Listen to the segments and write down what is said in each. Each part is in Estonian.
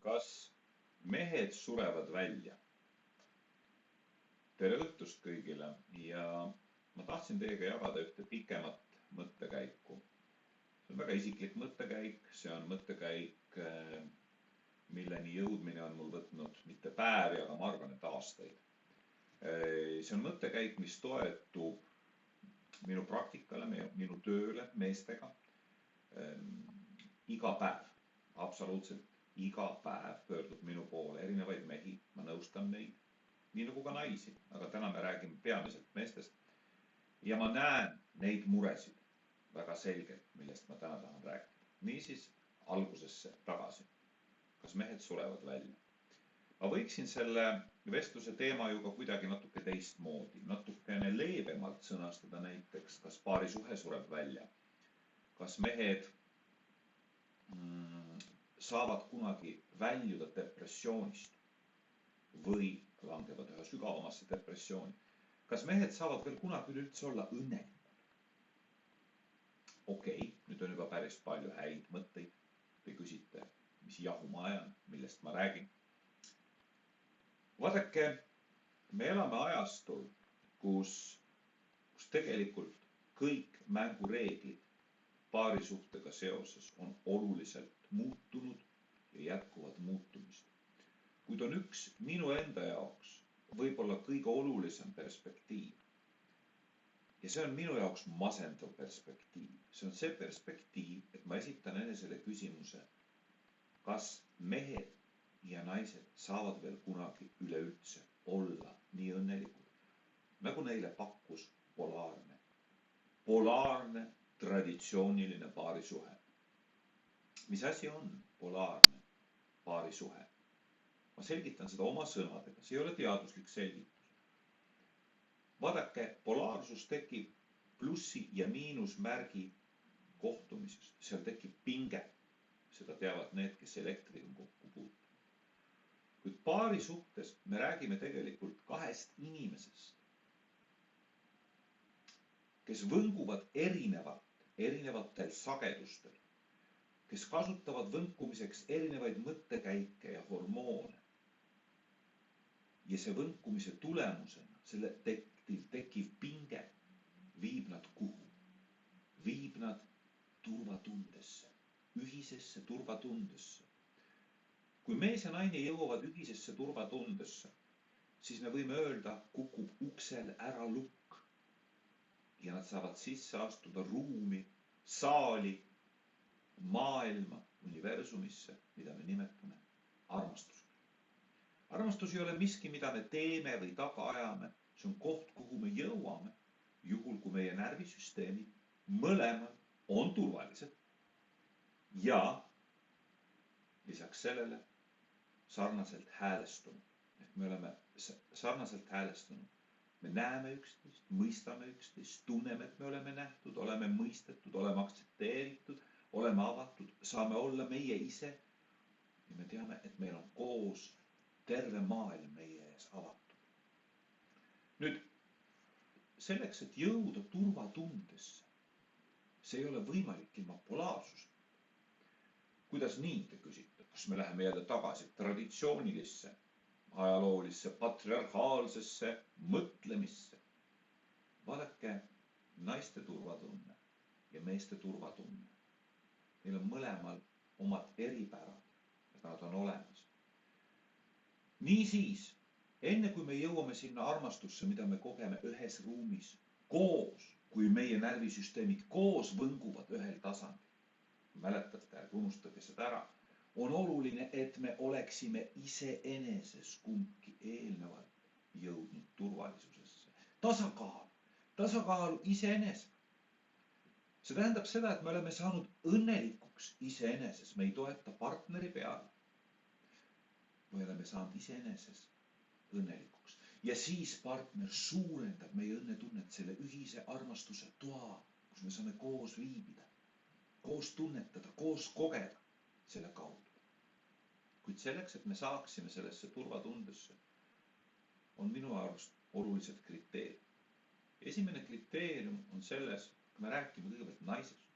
Kas mehed surevad välja? Tere õhtust kõigile ja ma tahtsin teiega jagada ühte pikemat mõttekäiku. See on väga isiklik mõttekäik, see on mõttekäik, milleni jõudmine on mul võtnud mitte päevi, aga ma arvan, et aastaid. See on mõttekäik, mis toetub minu praktikale, minu tööle meestega iga päev, absoluutselt iga päev pöördub minu poole erinevaid mehi, ma nõustan neid, nii nagu ka naisi, aga täna me räägime peamiselt meestest. Ja ma näen neid muresid väga selgelt, millest ma täna tahan rääkida. Niisiis algusesse tagasi. Kas mehed surevad välja? Ma võiksin selle vestluse teema ju ka kuidagi natuke teistmoodi, natukene leebemalt sõnastada näiteks, kas paari suhe sureb välja. Kas mehed saavad kunagi väljuda depressioonist või langevad ühe sügavamasse depressiooni. Kas mehed saavad veel kunagi üldse olla õnnelikud? Okei, nüüd on juba päris palju häid mõtteid. Te küsite, mis jahu ma ajan, millest ma räägin. Vaadake, me elame ajastul, kus tegelikult kõik mängureeglid paarisuhtega seoses on oluliselt muutunud ja jätkuvad muutumist. Kuid on üks minu enda jaoks võib-olla kõige olulisem perspektiiv. Ja see on minu jaoks masendav perspektiiv. See on see perspektiiv, et ma esitan enesele küsimuse, kas mehed ja naised saavad veel kunagi üleüldse olla nii õnnelikud, nagu neile pakkus polaarne traditsiooniline paarisuhe. Mis asi on polaarne paarisuhe? Ma selgitan seda oma sõnadega, see ei ole teaduslik selgitus. Vaadake, polaarsus tekib plussi ja miinusmärgi kohtumisest. Seal tekib pinge. Seda teavad need, kes elektri on kokku puutunud. Kuid paari suhtes me räägime tegelikult kahest inimesest, kes võnguvad erinevatel sagedustel, kes kasutavad võnkumiseks erinevaid mõttekäike ja hormoone. Ja see võnkumise tulemusena, selle tekkiv pinge viib nad kuhu? Viib nad turvatundesse, ühisesse turvatundesse. Kui mees ja naine jõuavad ühisesse turvatundesse, siis me võime öelda, kukub uksel ära lukk ja nad saavad sisse astuda ruumi, saali, maailma, universumisse, mida me nimetame armastuseks. Armastus ei ole miski, mida me teeme või taga ajame. See on koht, kuhu me jõuame, juhul kui meie närvisüsteemid mõlemal on turvalised ja lisaks sellele sarnaselt häälestunud. Ehk me oleme sarnaselt häälestunud. Me näeme üksteist, mõistame üksteist, tunneme, et me oleme nähtud, oleme mõistetud, oleme aktsepteeritud, oleme avatud, saame olla meie ise ja me teame, et meil on koos terve maailm meie ees avatud. Nüüd, selleks, et jõuda turvatundesse, see ei ole võimalik ilma polaarsusega. Kuidas nii, te küsite? Kas me läheme jälle tagasi traditsioonilisse, ajaloolisse, patriarhaalsesse mõtlemisse? Vaadake, naiste turvatunne ja meeste turvatunne. Neil on mõlemal omad eripärad, aga nad on olemas. Niisiis, enne kui me jõuame sinna armastusse, mida me kogeme ühes ruumis, koos, kui meie närvisüsteemid koos võnguvad ühel tasandil, mäletate, ärge unustage seda ära, on oluline, et me oleksime iseeneses kumbki eelnevalt jõudnud turvalisusesse. Tasakaalu iseenes. See tähendab seda, et me oleme saanud õnnelikuks iseeneses. Me ei toeta partneri peale. Me oleme saanud iseeneses õnnelikuks. Ja siis partner suurendab meie õnnetunnet selle ühise armastuse toa, kus me saame koos viibida, koos tunnetada, koos kogeda selle kaudu. Kuid selleks, et me saaksime sellesse turvatundesse, on minu arust olulised kriteeriumid. Esimene kriteerium on selles, kui me räägime kõigepealt naisest.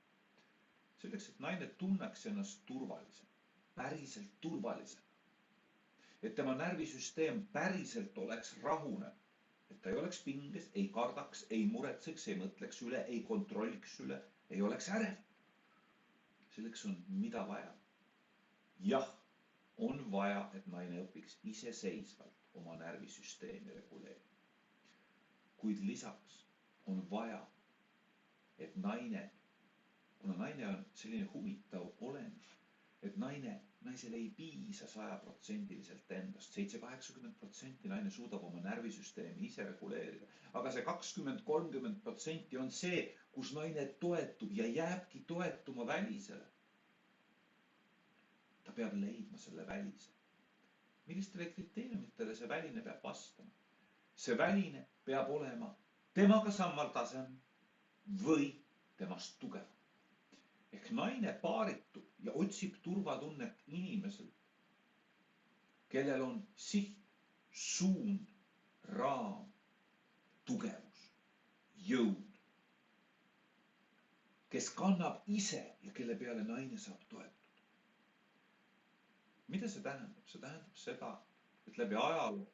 Selleks, et naine tunneks ennast turvalisena, päriselt turvalisena, et tema närvisüsteem päriselt oleks rahune, et ta ei oleks pinges, ei kardaks, ei muretseks, ei mõtleks üle, ei kontrolliks üle, ei oleks ärev. Selleks on mida vaja. Jah, on vaja, et naine õpiks iseseisvalt oma närvisüsteemi reguleerida. Kuid lisaks on vaja, et naine, kuna naine on selline huvitav olend, et naisel ei piisa 100% endast. 7-80% naine suudab oma närvisüsteemi ise reguleerida. Aga see 20-30% on see, kus naine toetub ja jääbki toetuma välisele. Ta peab leidma selle välise. Millistele kriteeriumitele see väline peab vastama? See väline peab olema temaga samal tasemel või temast tugevam. Ehk naine paaritub ja otsib turvatunnet inimeselt, kellel on siht, suund, raam, tugevus, jõud, kes kannab ise ja kelle peale naine saab toetuda. Mida see tähendab? See tähendab seda, et läbi ajaloo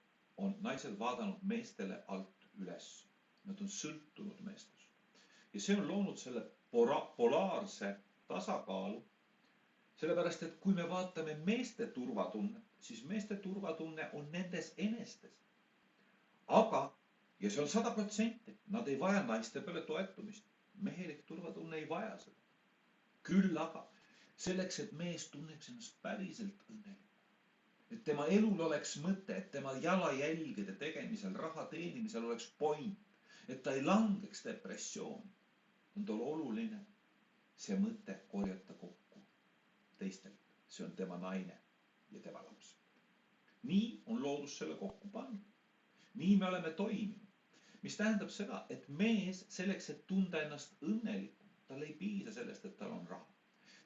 on naised vaadanud meestele alt üles. Nad on sõltunud meestest. Ja see on loonud selle polaarse tasakaalu, sellepärast, et kui me vaatame meeste turvatunnet, siis meeste turvatunne on nendes enestes. Aga, ja see on 100%, nad ei vaja naiste peale toetumist. Mehelik turvatunne ei vaja seda. Küll aga selleks, et mees tunneks ennast päriselt õnnelik. Et tema elul oleks mõte, et tema jalajälgede tegemisel, raha teenimisel oleks point, et ta ei langeks depressiooni. On tal oluline see mõte korjata kokku teistelt. See on tema naine ja tema laps. Nii on loodus selle kokku pannud. Nii me oleme toiminud. Mis tähendab seda, et mees selleks, et tunda ennast õnnelikult, tal ei piisa sellest, et tal on raha.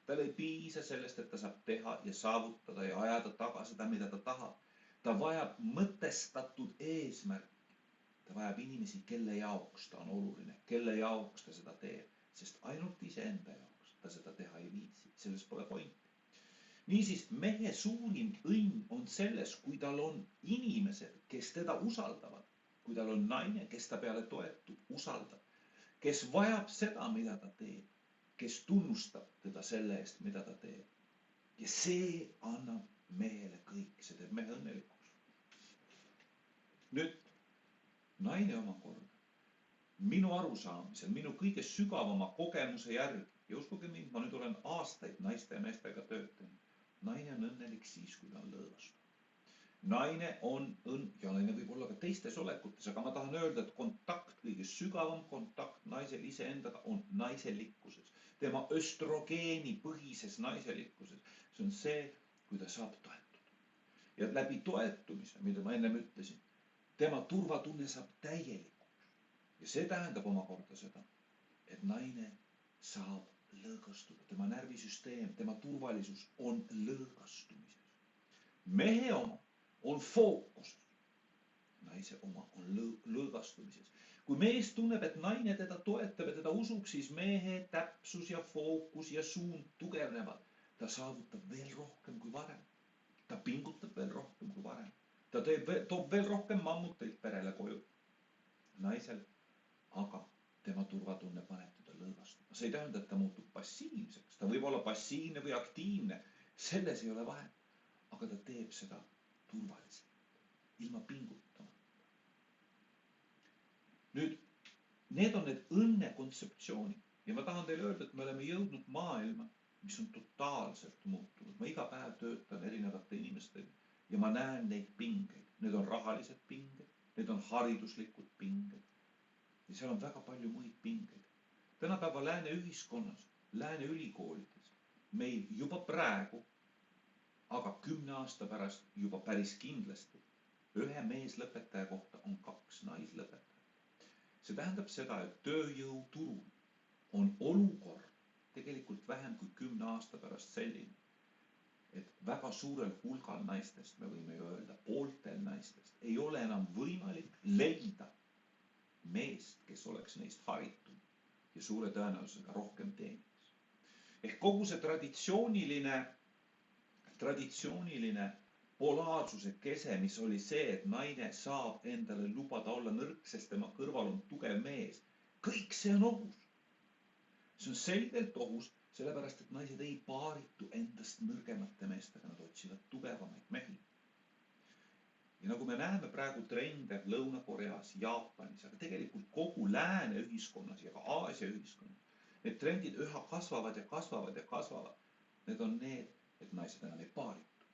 Tal ei piisa sellest, et ta saab teha ja saavutada ja ajada taga seda, mida ta tahab. Ta vajab mõtestatud eesmärki. Ta vajab inimesi, kelle jaoks ta on oluline, kelle jaoks ta seda teeb. Sest ainult iseenda jaoks ta seda teha ei viitsi. Selles pole pointi. Niisiis, mehe suurim õnn on selles, kui tal on inimesed, kes teda usaldavad. Kui tal on naine, kes ta peale toetub, usaldab. Kes vajab seda, mida ta teeb. Kes tunnustab teda selle eest, mida ta teeb. Ja see annab mehele kõik. See teeb mehe õnnelikuks. Nüüd, naine omakorda. Minu arusaamisel, minu kõige sügavama kogemuse järgi, ja uskuge mind, ma nüüd olen aastaid naiste ja meestega töötanud. Naine on õnnelik siis, kui ta on lõõgastunud. Naine on ja naine võib olla ka teistes olekutes, aga ma tahan öelda, et kontakt, kõige sügavam kontakt naisel iseendaga on naiselikkuses. Tema östrogeeni põhises naiselikkuses. See on see, kui ta saab toetuda. Ja läbi toetumise, mida ma ennem ütlesin, tema turvatunne saab täielik. Ja see tähendab omakorda seda, et naine saab lõõgastuda. Tema närvisüsteem, tema turvalisus on lõõgastumises. Mehe oma on fookuses. Naise oma on lõõgastumises. Kui mees tunneb, et naine teda toetab ja teda usub, siis mehe täpsus ja fookus ja suund tugevnevad. Ta saavutab veel rohkem kui varem. Ta pingutab veel rohkem kui varem. Ta toob veel rohkem mammuteid perele koju. Naisel aga tema turvatunne paneb teda lõõgastuma. See ei tähenda, et ta muutub passiivseks. Ta võib olla passiivne või aktiivne. Selles ei ole vahet. Aga ta teeb seda turvaliselt, ilma pingutamata. Nüüd, need on need õnne kontseptsioonid. Ja ma tahan teile öelda, et me oleme jõudnud maailma, mis on totaalselt muutunud. Ma iga päev töötan erinevate inimestega ja ma näen neid pingeid. Need on rahalised pinged, need on hariduslikud pinged. Ja seal on väga palju muid pingeid. Tänapäeva lääne ühiskonnas, lääne ülikoolides, meil juba praegu, aga 10 aasta pärast juba päris kindlasti, ühe meeslõpetaja kohta on 2 naislõpetajat. See tähendab seda, et tööjõuturul on olukord tegelikult vähem kui 10 aasta pärast selline, et väga suurel hulgal naistest, me võime ju öelda, pooltel naistest, ei ole enam võimalik leida meest, kes oleks neist haritud ja suure tõenäosusega rohkem teeniks. Ehk kogu see traditsiooniline polaarsuse kese, mis oli see, et naine saab endale lubada olla nõrk, sest tema kõrval on tugev mees. Kõik see on ohus. See on selgelt ohus, sellepärast, et naised ei paaritu endast nõrgemate meestega, nad otsivad tugevamaid mehi. Ja nagu me näeme praegu trende Lõuna-Koreas, Jaapanis, aga tegelikult kogu lääne ühiskonnas ja ka Aasia ühiskonnas, need trendid üha kasvavad ja kasvavad ja kasvavad. Need on need, et naised enam ei paaritu.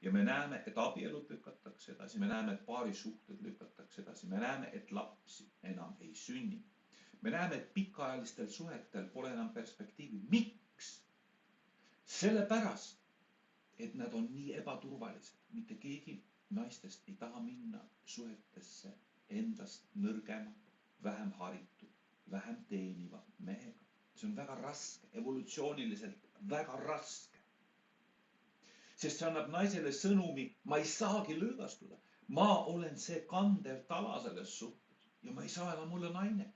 Ja me näeme, et abielud lükatakse edasi, me näeme, et paarisuhted lükatakse edasi, me näeme, et lapsi enam ei sünni. Me näeme, et pikaajalistel suhetel pole enam perspektiivi. Miks? Sellepärast, et nad on nii ebaturvalised. Mitte keegi naistest ei taha minna suhetesse endast nõrgema, vähem haritud, vähem teeniva mehega. See on väga raske, evolutsiooniliselt väga raske. Sest see annab naisele sõnumi, ma ei saagi lõõgastuda. Ma olen see kandev tala selles suhtes ja ma ei saa enam olla naine.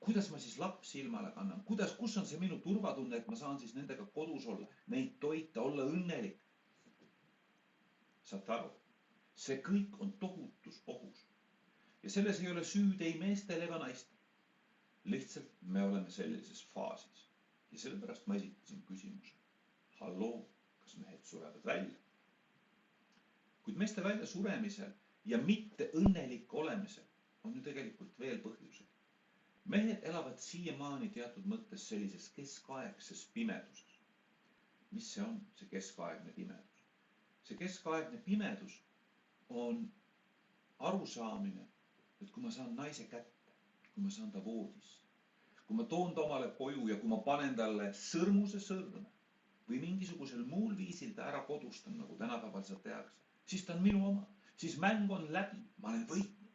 Kuidas ma siis lapsi ilmale kannan? Kus on see minu turvatunne, et ma saan siis nendega kodus olla, neid toita, olla õnnelik? Saate aru? See kõik on tohutus ohus. Ja selles ei ole süüd ei meestel ega naistel. Lihtsalt me oleme sellises faasis. Ja sellepärast ma esitasin küsimuse. Halloo, kas mehed surevad välja? Kuid meeste välja suremisel ja mitte õnnelik olemisel on ju tegelikult veel põhjused. Mehed elavad siiamaani teatud mõttes sellises keskaegses pimeduses. Mis see on, see keskaegne pimedus? See keskaegne pimedus on arusaamine, et kui ma saan naise kätte, kui ma saan ta voodisse, kui ma toon ta omale koju ja kui ma panen talle sõrmuse sõrme või mingisugusel muul viisil ta ära kodustan, nagu tänapäeval seda tehakse, siis ta on minu oma, siis mäng on läbi, ma olen võitnud.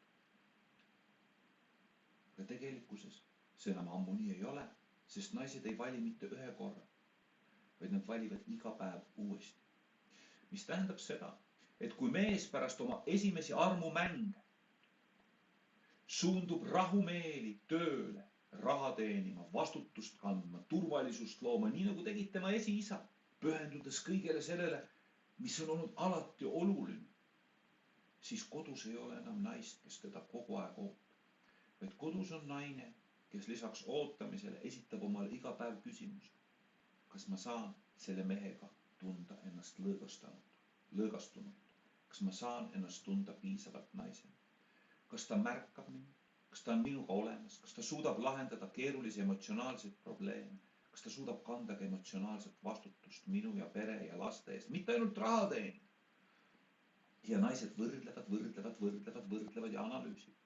Aga tegelikkuses see enam ammu nii ei ole, sest naised ei vali mitte ühe korra, vaid nad valivad iga päev uuesti. Mis tähendab seda, et kui mees pärast oma esimesi armumänge suundub rahumeeli tööle, raha teenima, vastutust kandma, turvalisust looma, nii nagu tegid tema esiisa, pühendudes kõigele sellele, mis on olnud alati oluline, siis kodus ei ole enam naist, kes teda kogu aeg ootab. Vaid kodus on naine, kes lisaks ootamisele esitab omale iga päev küsimuse. Kas ma saan selle mehega tunda ennast lõõgastunud? Kas ma saan ennast tunda piisavalt naisena? Kas ta märkab mind? Kas ta on minuga olemas? Kas ta suudab lahendada keerulisi emotsionaalseid probleeme? Kas ta suudab kanda emotsionaalset vastutust minu ja pere ja laste eest? Mitte ainult raha teenida. Ja naised võrdlevad ja analüüsivad.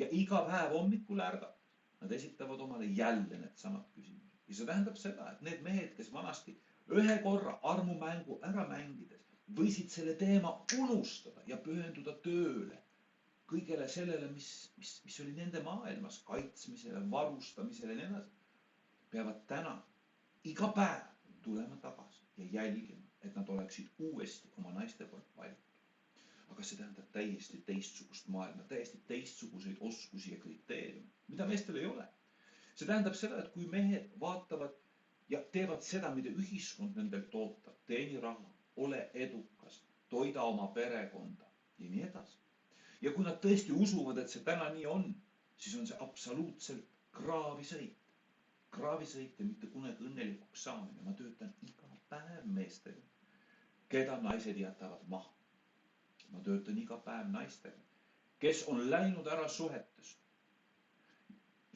Ja iga päev hommikul ärgates nad esitavad omale jälle need samad küsimused. Ja see tähendab seda, et need mehed, kes vanasti ühe korra armumängu ära mängides võisid selle teema unustada ja pühenduda tööle, kõigele sellele, mis oli nende maailmas, kaitsmisele, varustamisele ja nii edasi, peavad täna iga päev tulema tagasi ja jälgima, et nad oleksid uuesti oma naiste poolt valitud. Aga see tähendab täiesti teistsugust maailma, täiesti teistsuguseid oskusi ja kriteeriume, mida meestel ei ole. See tähendab seda, et kui mehed vaatavad ja teevad seda, mida ühiskond nendelt ootab, teeni raha, ole edukas, toida oma perekonda ja nii edasi. Ja kui nad tõesti usuvad, et see täna nii on, siis on see absoluutselt kraavisõit. Kraavisõit ja mitte kunagi õnnelikuks saamine. Ma töötan iga päev meestega, keda naised jätavad maha. Ma töötan iga päev naistega, kes on läinud ära suhetest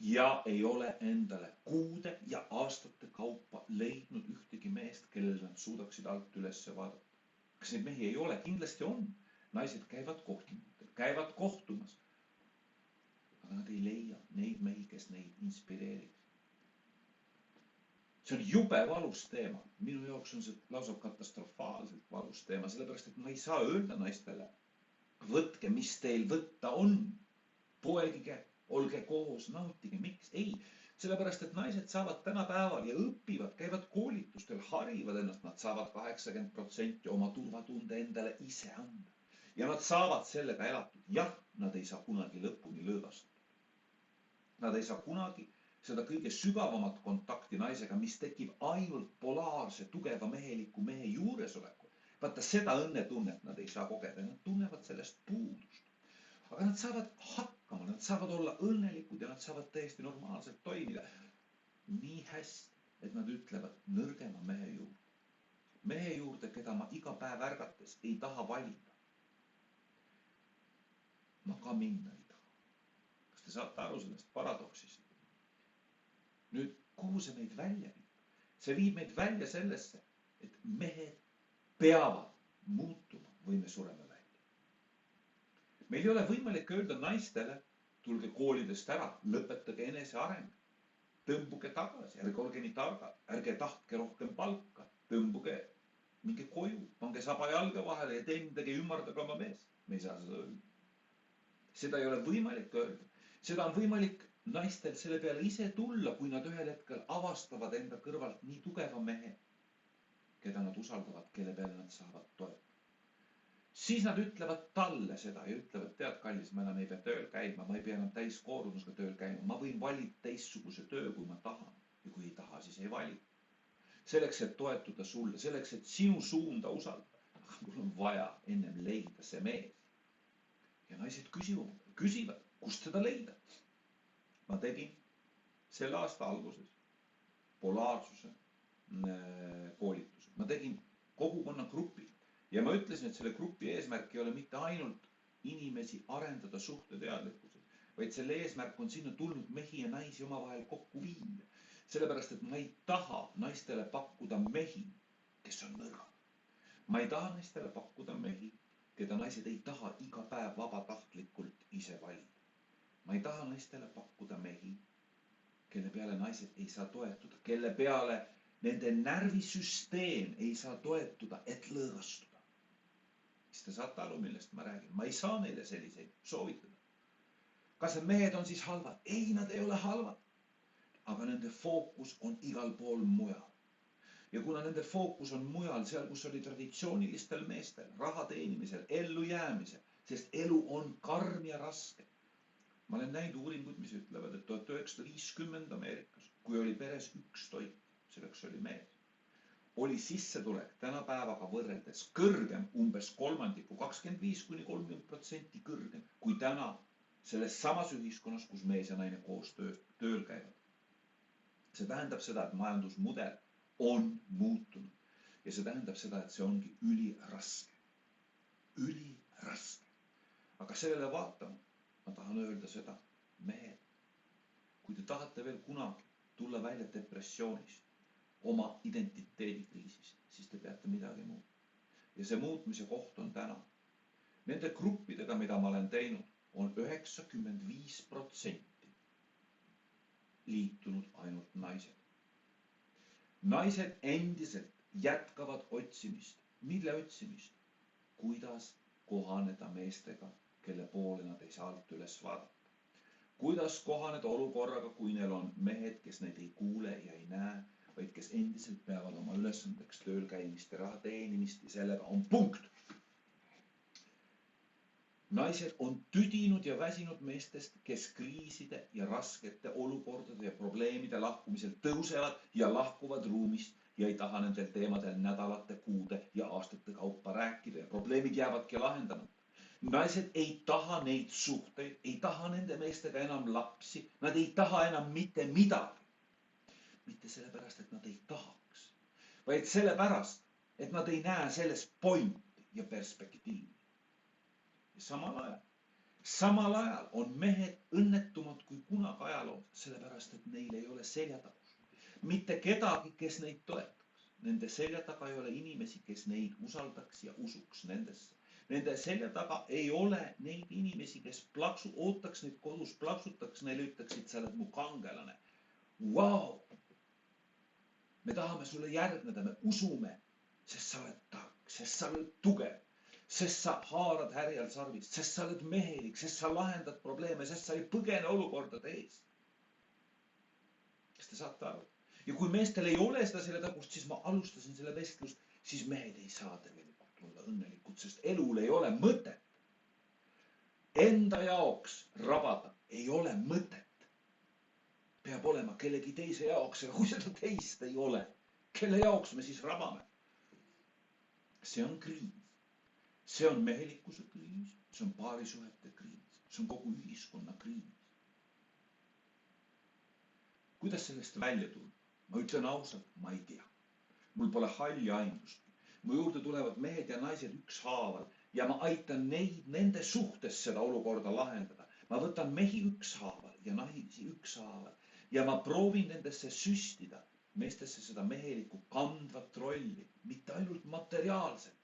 ja ei ole endale kuude ja aastate kaupa leidnud ühtegi meest, kellel nad suudaksid alt ülesse vaadata. Kas neid mehi ei ole? Kindlasti on. Naised käivad kohtumistel, käivad kohtumas. Aga nad ei leia neid mehi, kes neid inspireeriks. See on jube valus teema. Minu jaoks on see lausa katastrofaalselt valus teema, sellepärast, et ma ei saa öelda naistele, võtke, mis teil võtta on. Poegige, olge koos, nautige. Miks? Ei, sellepärast, et naised saavad tänapäeval ja õpivad, käivad koolitustel, harivad ennast, nad saavad 80% oma turvatunde endale ise anda. Ja nad saavad sellega elatud. Jah, nad ei saa kunagi lõpuni lõõgastuda. Nad ei saa kunagi seda kõige sügavamat kontakti naisega, mis tekib ainult polaarse, tugeva meheliku mehe juuresolekul. Vaata seda õnnetunnet nad ei saa kogeda, nad tunnevad sellest puudust. Aga nad saavad hakkama, nad saavad olla õnnelikud ja nad saavad täiesti normaalselt toimida. Nii hästi, et nad ütlevad nõrgema mehe juurde. Mehe juurde, keda ma iga päev ärgates ei taha valida. Ma ka minna ei taha. Kas te saate aru sellest paradoksist? Nüüd, kuhu see meid välja viib? See viib meid välja sellesse, et mehed peavad muutuma või me sureme välja. Meil ei ole võimalik öelda naistele, tulge koolidest ära, lõpetage enese areng. Tõmbuge tagasi, ärge olge nii targad, ärge tahtke rohkem palka, tõmbuge minge koju, pange saba jalga vahele ja teenindage ja ümardage oma mees. Me ei saa seda öelda. Seda ei ole võimalik öelda. Seda on võimalik naistel selle peale ise tulla, kui nad ühel hetkel avastavad enda kõrvalt nii tugeva mehe, keda nad usaldavad, kelle peale nad saavad toetada. Siis nad ütlevad talle seda ja ütlevad, tead kallis, ma enam ei pea tööl käima, ma ei pea enam täiskoormusega tööl käima, ma võin valida teistsuguse töö, kui ma tahan. Ja kui ei taha, siis ei vali. Selleks, et toetuda sulle, selleks, et sinu suunda usaldada. Aga mul on vaja ennem leida see mees. Ja naised küsivad, kust seda leida. Ma tegin selle aasta alguses polaarsuse koolituse. Ma tegin kogukonna grupi ja ma ütlesin, et selle grupi eesmärk ei ole mitte ainult inimesi arendada suhteteadlikkuses, vaid selle eesmärk on sinna tulnud mehi ja naisi omavahel kokku viia. Sellepärast, et ma ei taha naistele pakkuda mehi, kes on nõrgad. Ma ei taha naistele pakkuda mehi, keda naised ei taha iga päev vabatahtlikult ise valida. Ma ei taha naistele pakkuda mehi, kelle peale naised ei saa toetuda, kelle peale nende närvisüsteem ei saa toetuda, et lõõgastuda. Siis te saate aru, millest ma räägin. Ma ei saa neile selliseid soovitada. Kas need mehed on siis halvad? Ei, nad ei ole halvad. Aga nende fookus on igal pool mujal. Ja kuna nende fookus on mujal, seal kus oli traditsioonilistel meestel, raha teenimisel, ellu jäämisel, sest elu on karm ja raske. Ma olen näinud uuringuid, mis ütlevad, et 1950 Ameerikas, kui oli peres üks toit, selleks oli mees, oli sissetulek tänapäevaga võrreldes kõrgem, umbes kolmandiku, 25–30% kõrgem, kui täna selles samas ühiskonnas, kus mees ja naine koos tööl käivad. See tähendab seda, et majandusmudel on muutunud ja see tähendab seda, et see ongi üliraske. Üliraske. Aga sellele vaatama ma tahan öelda seda, mehed, kui te tahate veel kunagi tulla välja depressioonist, oma identiteedikriisist, siis te peate midagi muutma. Ja see muutmise koht on täna. Nende gruppidega, mida ma olen teinud, on 95% liitunud ainult naised. Naised endiselt jätkavad otsimist. Mille otsimist? Kuidas kohaneda meestega, kelle poole nad ei saa alt üles vaadata. Kuidas kohaneda olukorraga, kui neil on mehed, kes neid ei kuule ja ei näe, vaid kes endiselt peavad oma ülesandeks tööl käimist ja raha teenimist ja sellega on punkt. Naised on tüdinud ja väsinud meestest, kes kriiside ja raskete olukordade ja probleemide lahkumisel tõusevad ja lahkuvad ruumist ja ei taha nendel teemadel nädalate, kuude ja aastate kaupa rääkida ja probleemid jäävadki lahendamata. Naised ei taha neid suhteid, ei taha nende meestega enam lapsi, nad ei taha enam mitte midagi. Mitte sellepärast, et nad ei tahaks, vaid sellepärast, et nad ei näe selles pointi ja perspektiivi. Samal ajal on mehed õnnetumad kui kunagi ajaloos, sellepärast, et neil ei ole seljatagus. Mitte kedagi, kes neid toetaks. Nende selja taga ei ole inimesi, kes neid usaldaks ja usuks nendesse. Nende selja taga ei ole neid inimesi, kes ootaks neid kodus, plaksutaks, neile ütleksid, sa oled mu kangelane. Vau! Me tahame sulle järgneda, me usume, sest sa oled tark, sest sa oled tugev. Sest sa haarad härjal sarvist, sest sa oled mehelik, sest sa lahendad probleeme, sest sa ei põgene olukordade eest. Kas te saate aru? Ja kui meestel ei ole seda selle tagust, siis ma alustasin selle vestlust, siis mehed ei saa tegelikult olla õnnelikud, sest elul ei ole mõtet. Enda jaoks rabada ei ole mõtet. Peab olema kellegi teise jaoks, aga kui seda teist ei ole, kelle jaoks me siis rabame? see on kriis. See on mehelikkuse kriis, see on paarisuhete kriis, see on kogu ühiskonna kriis. Kuidas sellest välja tulla? Ma ütlen ausalt, ma ei tea. Mul pole halli aimustki. Mu juurde tulevad mehed ja naised ükshaaval ja ma aitan neid nende suhtes seda olukorda lahendada. Ma võtan mehi ükshaaval ja naisi ükshaaval ja ma proovin nendesse süstida meestesse seda mehelikku kandvat rolli, mitte ainult materiaalselt,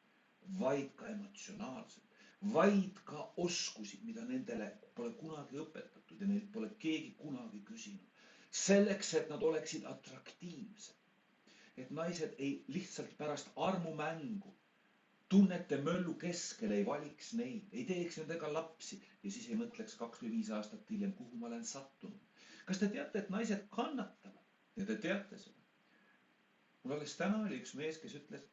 vaid ka emotsionaalselt, vaid ka oskusi, mida nendele pole kunagi õpetatud ja neilt pole keegi kunagi küsinud. Selleks, et nad oleksid atraktiivsed. Et naised ei lihtsalt pärast armumängu tunnete möllu keskel ei valiks neid, ei teeks nendega lapsi ja siis ei mõtleks 2 või 5 aastat hiljem, kuhu ma olen sattunud. Kas te teate, et naised kannatavad? Ja te teate seda. Mul alles täna oli üks mees, kes ütles,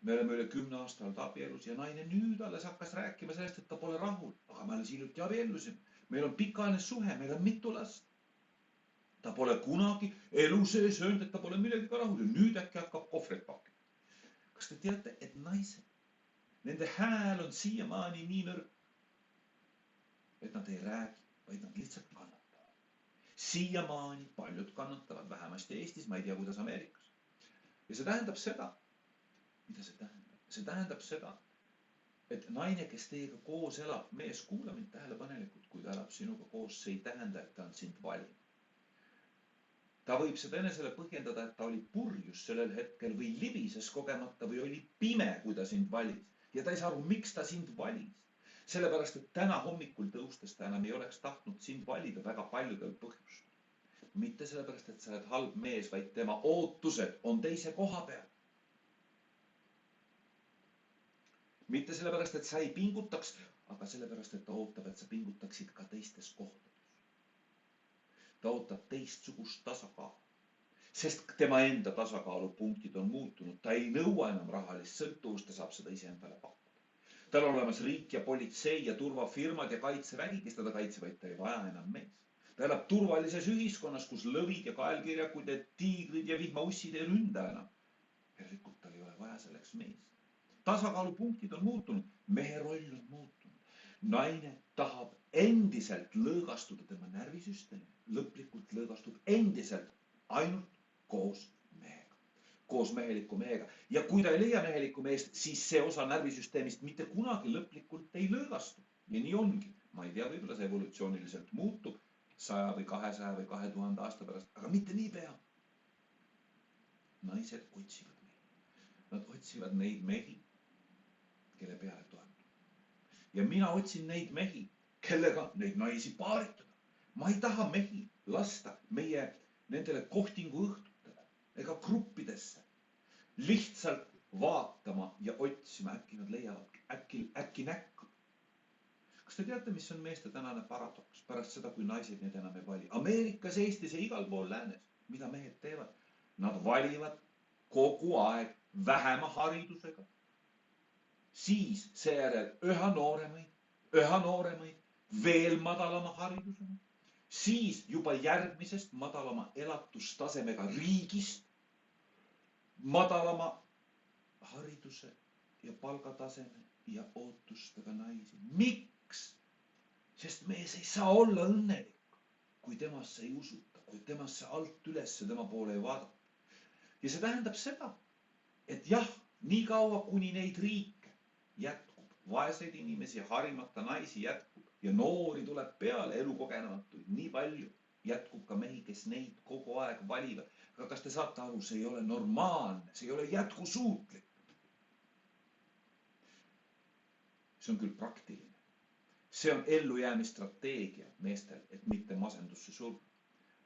me oleme üle 10 aasta olnud abielus ja naine nüüd alles hakkas rääkima sellest, et ta pole rahul. Aga me alles hiljuti abiellusime. Meil on pikaajaline suhe, meil on mitu last. Ta pole kunagi elu sees öelnud, et ta pole millegagi rahul ja nüüd äkki hakkab kohvreid pakkima. Kas te teate, et naised, nende hääl on siiamaani nii nõrk, et nad ei räägi, vaid nad lihtsalt kannatavad. Siiamaani paljud kannatavad, vähemasti Eestis, ma ei tea, kuidas Ameerikas. Ja see tähendab seda, mida see tähendab? See tähendab seda, et naine, kes teiega koos elab, mees, kuula mind tähelepanelikult, kui ta elab sinuga koos, see ei tähenda, et ta on sind valinud. Ta võib seda enesele põhjendada, et ta oli purjus sellel hetkel või libises kogemata või oli pime, kui ta sind valis. Ja ta ei saa aru, miks ta sind valis. Sellepärast, et täna hommikul tõustes ta enam ei oleks tahtnud sind valida väga paljudel põhjustel. Mitte sellepärast, et sa oled halb mees, vaid tema ootused on teise koha peal. Mitte sellepärast, et sa ei pingutaks, aga sellepärast, et ta ootab, et sa pingutaksid ka teistes kohtades. Ta ootab teistsugust tasakaalu, sest tema enda tasakaalupunktid on muutunud. Ta ei nõua enam rahalist sõltuvust, ta saab seda ise endale pakkuda. Tal on olemas riik ja politsei ja turvafirmad ja kaitsevägi, kes teda kaitsevaid, ta ei vaja enam mees. Ta elab turvalises ühiskonnas, kus lõvid ja kaelkirjakud ja tiigrid ja vihmaussid ei ründa enam. Järelikult tal ei ole vaja selleks mees. Tasakaalupunktid on muutunud, mehe roll on muutunud. Naine tahab endiselt lõõgastuda tema närvisüsteemi. Lõplikult lõõgastub endiselt ainult koos mehega, koos meheliku mehega. Ja kui ta ei leia meheliku meest, siis see osa närvisüsteemist mitte kunagi lõplikult ei lõõgastu. Ja nii ongi. Ma ei tea, võib-olla see evolutsiooniliselt muutub 100 või 200 või 2000 aasta pärast, aga mitte nii pea. Naised otsivad mehi. Nad otsivad neid mehi, kelle peale toetuda. Ja mina otsin neid mehi, kellega neid naisi paaritada. Ma ei taha mehi lasta meie nendele kohtingu õhtutele ega gruppidesse lihtsalt vaatama ja otsima, äkki nad leiavad, äkki näkku. Kas te teate, mis on meeste tänane paradoks pärast seda, kui naised need enam ei vali? Ameerikas, Eestis ja igal pool läänes, mida mehed teevad? Nad valivad kogu aeg vähema haridusega. Siis seejärel üha nooremaid, veel madalama haridusega. Siis juba järgmisest madalama elatustasemega riigist, madalama hariduse ja palgataseme ja ootustega naisi. Miks? Sest mees ei saa olla õnnelik, kui temasse ei usuta, kui temasse alt üles tema poole ei vaadata. Ja see tähendab seda, et jah, nii kaua kuni neid riike jätkub, vaeseid inimesi, harimata naisi jätkub ja noori tuleb peale, elukogenevatuid nii palju, jätkub ka mehi, kes neid kogu aeg valivad. Aga kas te saate aru, see ei ole normaalne, see ei ole jätkusuutlik. See on küll praktiline. See on ellujäämisstrateegia meestel, et mitte masendusse surra.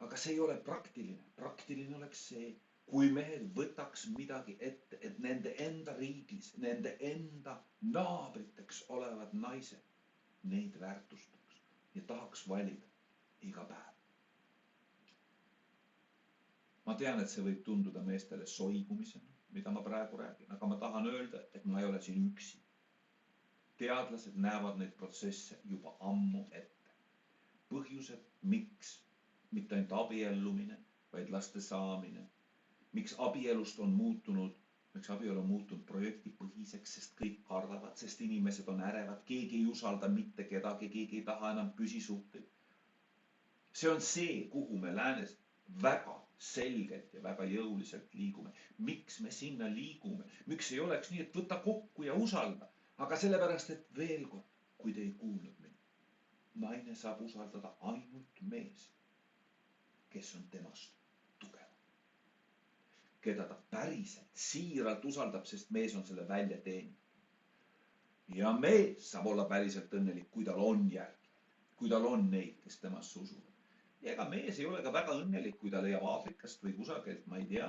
Aga see ei ole praktiline. Praktiline oleks see, kui mehed võtaks midagi ette, et nende enda riigis, nende enda naabriteks olevad naised neid väärtustaks ja tahaks valida iga päev. Ma tean, et see võib tunduda meestele soigumisena, mida ma praegu räägin, aga ma tahan öelda, et ma ei ole siin üksi. Teadlased näevad neid protsesse juba ammu ette. Põhjused, miks mitte ainult abiellumine, vaid laste saamine. Miks abielust on muutunud miks abielu on muutunud projektipõhiseks, sest kõik kardavad, sest inimesed on ärevad, keegi ei usalda mitte kedagi, keegi ei taha enam püsisuhteid. See on see, kuhu me läänes väga selgelt ja väga jõuliselt liigume. Miks me sinna liigume? Miks ei oleks nii, et võta kokku ja usalda? Aga sellepärast, et veel kord, kui te ei kuulnud mind, naine saab usaldada ainult mees, kes on temast tugev, keda ta päriselt siiralt usaldab, sest mees on selle välja teeninud. Ja mees saab olla päriselt õnnelik, kui tal on järgi, kui tal on neid, kes temasse usuvad. Ja ega mees ei ole ka väga õnnelik, kui ta leiab Aafrikast või kusagilt, ma ei tea,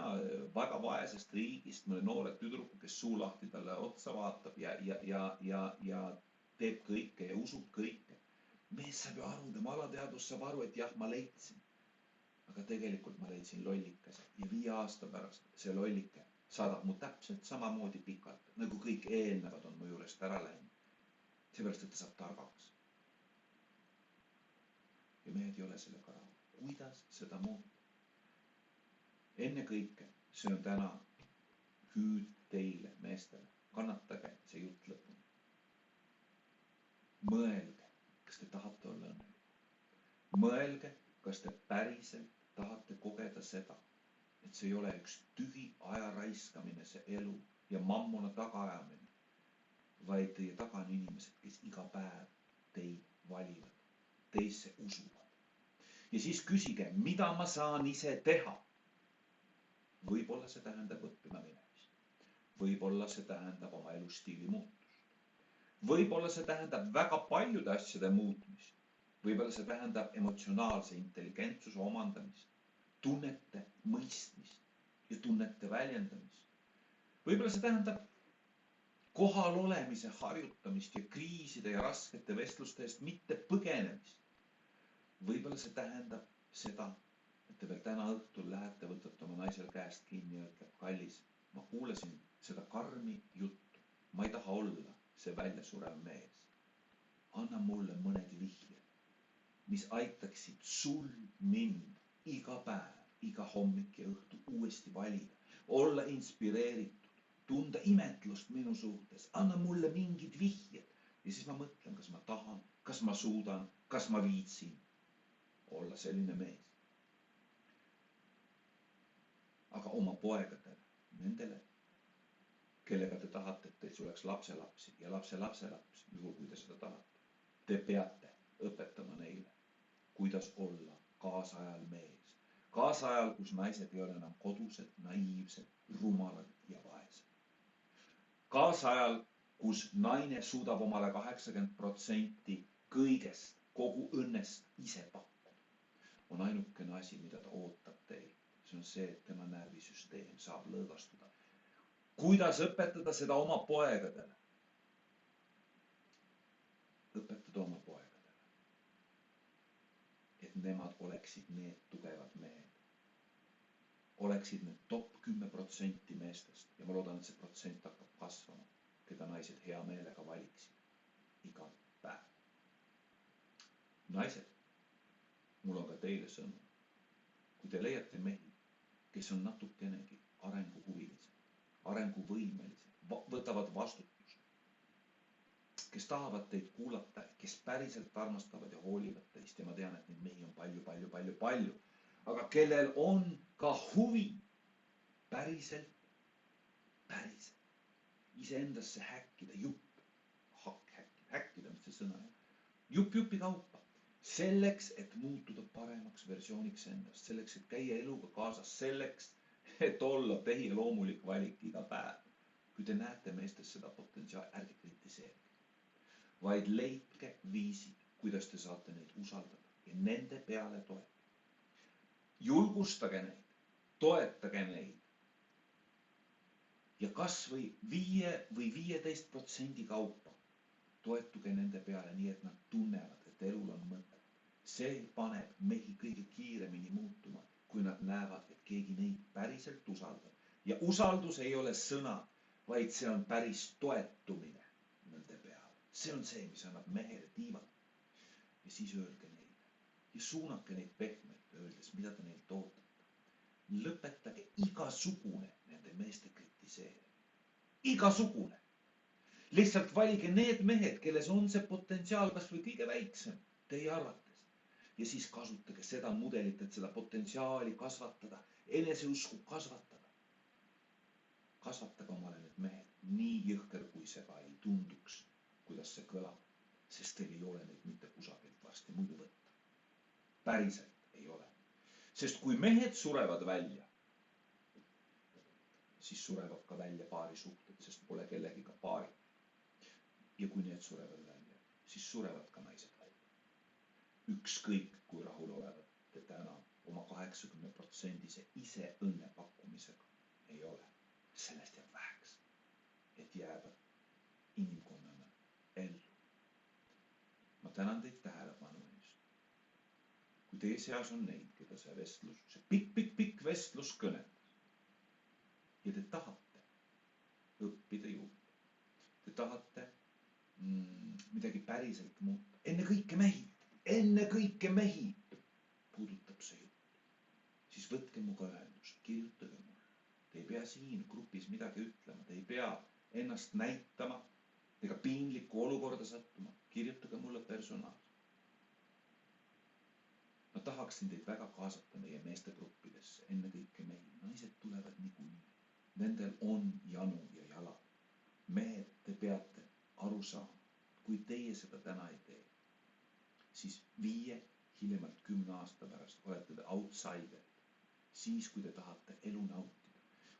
väga vaesest riigist mõne noore tüdruku, kes suu lahti talle otsa vaatab ja teeb kõike ja usub kõike. Mees saab ju aru, tema alateadvus saab aru, et jah, ma leidsin. Aga tegelikult ma leidsin lollikese ja 5 aasta pärast see lollike saadab mu täpselt samamoodi pikalt, nagu kõik eelnevad on mu juurest ära läinud. Seepärast, et ta saab targaks. Ja mehed ei ole sellega rahul. Kuidas seda muuta? Enne kõike, see on täna hüüd teile, meestele. Kannatage see jutt lõpuni. Mõelge, kas te tahate olla õnnelik. Mõelge, kas te päriselt tahate kogeda seda, et see ei ole üks tühi aja raiskamine, see elu ja mammuna tagaajamine, vaid teie taga on inimesed, kes iga päev teid valivad, teisse usuvad. Ja siis küsige, mida ma saan ise teha? Võib-olla see tähendab õppima minemist. Võib-olla see tähendab oma elustiili muutust. Võib-olla see tähendab väga paljude asjade muutmist. Võib-olla see tähendab emotsionaalse intelligentsuse omandamist, tunnete mõistmist ja tunnete väljendamist. Võib-olla see tähendab kohal olemise harjutamist ja kriiside ja raskete vestluste eest mitte põgenemist. Võib-olla see tähendab seda, et te veel täna õhtul lähete, võtate oma naisel käest kinni ja ütleb, kallis, ma kuulasin seda karmi juttu. Ma ei taha olla see väljasurev mees. Anna mulle mõned vihjed, mis aitaksid sul mind iga päev, iga hommik ja õhtu uuesti valida, olla inspireeritud, tunda imetlust minu suhtes. Anna mulle mingid vihjed ja siis ma mõtlen, kas ma tahan, kas ma suudan, kas ma viitsin olla selline mees. Aga oma poegadele, nendele, kellega te tahate, et teil suleks lapselapsi ja lapselapselaps, juhul kui te seda tahate, te peate õpetama neile, kuidas olla kaasajal mees. Kaasajal, kus naised ei ole enam kodused, naiivsed, rumalad ja vaesed. Kaasajal, kus naine suudab omale 80% kõigest, kogu õnnest ise pakkuda. On ainukene asi, mida ta ootab teilt. See on see, et tema närvisüsteem saab lõõgastuda. Kuidas õpetada seda oma poegadele? Õpetada oma poegadele, et nemad oleksid need tugevad mehed. Oleksid need top 10% meestest ja ma loodan, et see protsent hakkab kasvama, keda naised hea meelega valiksid iga päev. Naised, mul on ka teile sõnum. Kui te leiate mehi, kes on natukenegi arenguhuvilised, arenguvõimelised, võtavad vastutust, kes tahavad teid kuulata, kes päriselt armastavad ja hoolivad teist ja ma tean, et neid mehi on palju, aga kellel on ka huvi päriselt iseendasse häkkida, häkkida, mis see sõna on, jupi kaupa. Selleks, et muutuda paremaks versiooniks endast, selleks, et käia eluga kaasas, selleks, et olla teie loomulik valik iga päev. Kui te näete meestes seda potentsiaali, ärge kritiseerige, vaid leidke viisid, kuidas te saate neid usaldada ja nende peale toetada. Julgustage neid, toetage neid ja kas või 5 või 15% kaupa toetuge nende peale nii, et nad tunnevad, et elul on mõtet. See paneb mehi kõige kiiremini muutuma, kui nad näevad, et keegi neid päriselt usaldab. Ja usaldus ei ole sõna, vaid see on päris toetumine nende peale. See on see, mis annab mehele tiivad. Ja siis öelge neile ja suunake neid pehmelt, öeldes, mida te neilt ootate. Lõpetage igasugune nende meeste kritiseerimine. Igasugune. Lihtsalt valige need mehed, kelles on see potentsiaal kas või kõige väiksem teie arvates. Ja siis kasutage seda mudelit, et seda potentsiaali kasvatada, eneseusku kasvatada. Kasvatage omale need mehed, nii jõhker kui see ka ei tunduks, kuidas see kõlab, sest teil ei ole neid mitte kusagilt varsti muidu võtta. Päriselt ei ole. Sest kui mehed surevad välja, siis surevad ka välja paarisuhted, sest pole kellegiga paari. Ja kui need surevad välja, siis surevad ka naised välja. Ükskõik kui rahul olevad te täna oma 80% ise õnne pakkumisega ei ole. Sellest jääb väheks, et jääda inimkonnana ellu. Ma tänan teid tähelepanu eest. Kui teie seas on neid, keda see vestlus, see pikk vestlus kõnetas ja te tahate õppida juurde, te tahate midagi päriselt muuta, ennekõike mehi puudutab see jutt, siis võtke muga ühendust, kirjutage mulle. Te ei pea siin grupis midagi ütlema, te ei pea ennast näitama ega piinlikku olukorda sattuma, kirjutage mulle personaalselt. Ma tahaksin teid väga kaasata meie meeste gruppidesse, ennekõike mehi, naised tulevad niikuinii. Nendel on janu ja jala. Mehed, te peate aru saama, kui teie seda täna ei tee, siis 5, hiljemalt 10 aasta pärast olete te outsiderid. Siis, kui te tahate elu nautida,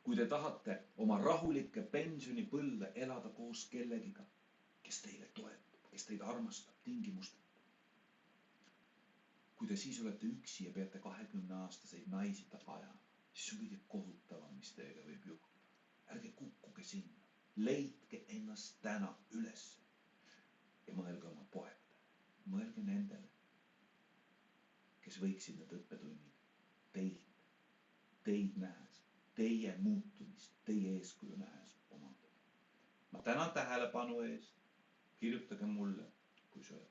kui te tahate oma rahulike pensionipõlve elada koos kellegiga, kes teile toetab, kes teid armastab tingimusteta. Kui te siis olete üksi ja peate 20-aastaseid naisi taga ajama, siis on kõige kohutavam, mis teiega võib juhtuda. Ärge kukkuge sinna. Leidke ennast täna üles ja mõelge oma poegadele. Mõelge nendele, kes võiksid need õppetunnid teid nähes, teie muutumist, teie eeskuju nähes omandada. Ma tänan tähelepanu eest. Kirjutage mulle, kui see